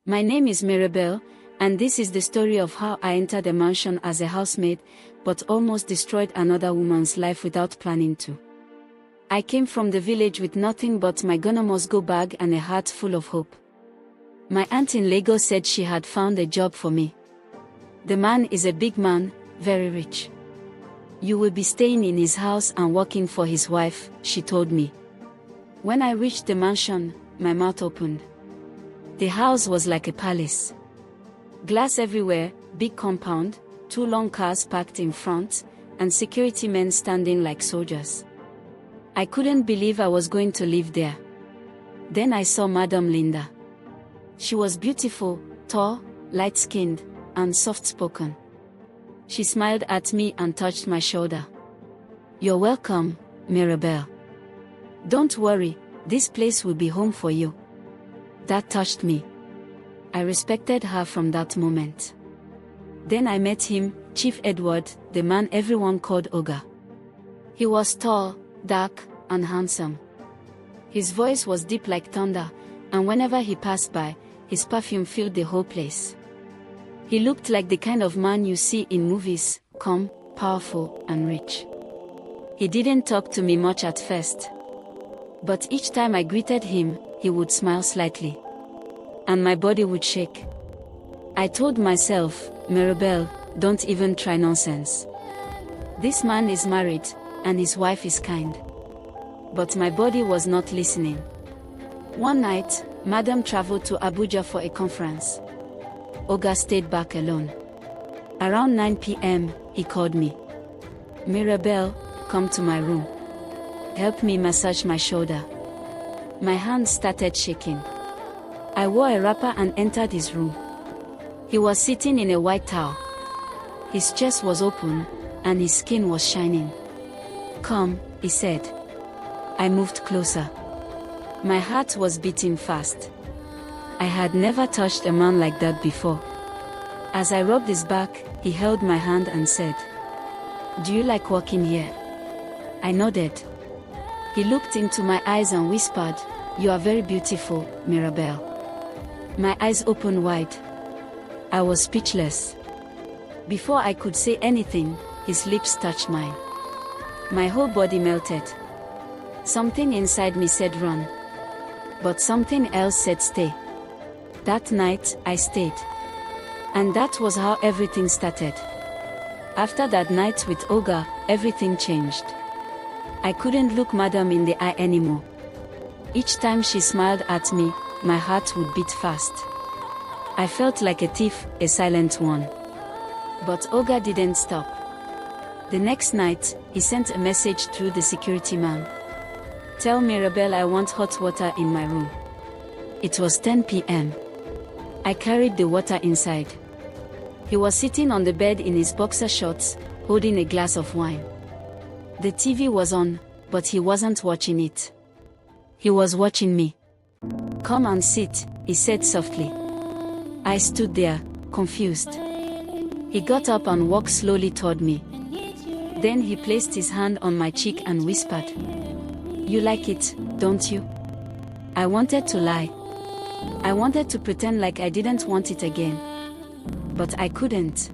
My name is Mirabelle, and this is the story of how I entered a mansion as a housemaid, but almost destroyed another woman's life without planning to. I came from the village with nothing but my Gonna-Must-Go bag and a heart full of hope. My aunt in Lagos said she had found a job for me. The man is a big man, very rich. You will be staying in his house and working for his wife, she told me. When I reached the mansion, my mouth opened. The house was like a palace. Glass everywhere, big compound, 2 long cars parked in front, and security men standing like soldiers. I couldn't believe I was going to live there. Then I saw Madam Linda. She was beautiful, tall, light-skinned, and soft-spoken. She smiled at me and touched my shoulder. "You're welcome, Mirabelle. Don't worry, this place will be home for you." That touched me. I respected her from that moment. Then I met him, Chief Edward, the man everyone called Oga. He was tall, dark, and handsome. His voice was deep like thunder, and whenever he passed by, his perfume filled the whole place. He looked like the kind of man you see in movies, calm, powerful, and rich. He didn't talk to me much at first. But each time I greeted him, he would smile slightly. And my body would shake. I told myself, "Mirabelle, don't even try nonsense. This man is married, and his wife is kind." But my body was not listening. One night, Madam traveled to Abuja for a conference. Oga stayed back alone. Around 9 p.m., he called me. "Mirabelle, come to my room. Help me massage my shoulder." My hands started shaking. I wore a wrapper and entered his room. He was sitting in a white towel. His chest was open, and his skin was shining. "Come," he said. I moved closer. My heart was beating fast. I had never touched a man like that before. As I rubbed his back, he held my hand and said, "Do you like working here?" I nodded. He looked into my eyes and whispered, "You are very beautiful, Mirabelle." My eyes opened wide. I was speechless. Before I could say anything, his lips touched mine. My whole body melted. Something inside me said run. But something else said stay. That night, I stayed. And that was how everything started. After that night with Oga, everything changed. I couldn't look Madam in the eye anymore. Each time she smiled at me, my heart would beat fast. I felt like a thief, a silent one. But Oga didn't stop. The next night, he sent a message through the security man. "Tell Mirabelle I want hot water in my room." It was 10 p.m. I carried the water inside. He was sitting on the bed in his boxer shorts, holding a glass of wine. The TV was on, but he wasn't watching it. He was watching me. "Come and sit," he said softly. I stood there, confused. He got up and walked slowly toward me. Then he placed his hand on my cheek and whispered, "You like it, don't you?" I wanted to lie. I wanted to pretend like I didn't want it again. But I couldn't.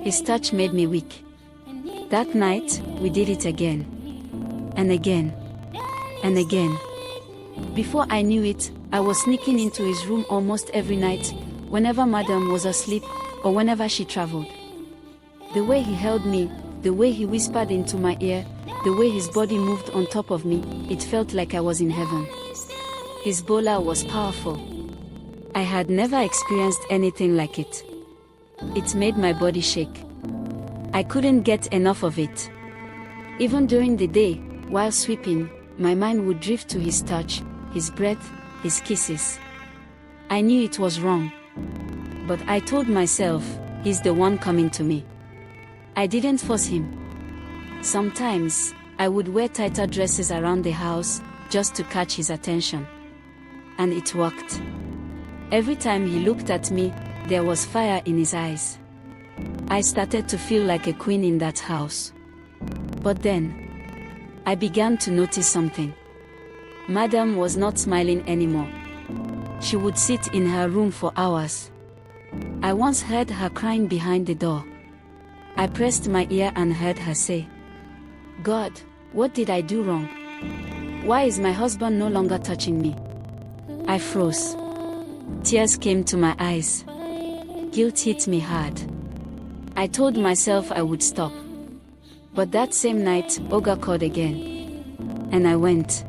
His touch made me weak. That night, we did it again. And again. And again. Before I knew it, I was sneaking into his room almost every night, whenever Madam was asleep, or whenever she traveled. The way he held me, the way he whispered into my ear, the way his body moved on top of me, it felt like I was in heaven. His bola was powerful. I had never experienced anything like it. It made my body shake. I couldn't get enough of it. Even during the day, while sweeping, my mind would drift to his touch, his breath, his kisses. I knew it was wrong. But I told myself, he's the one coming to me. I didn't force him. Sometimes, I would wear tighter dresses around the house, just to catch his attention. And it worked. Every time he looked at me, there was fire in his eyes. I started to feel like a queen in that house. But then, I began to notice something. Madam was not smiling anymore. She would sit in her room for hours. I once heard her crying behind the door. I pressed my ear and heard her say, "God, what did I do wrong? Why is my husband no longer touching me?" I froze. Tears came to my eyes. Guilt hit me hard. I told myself I would stop. But that same night, Oga called again. And I went.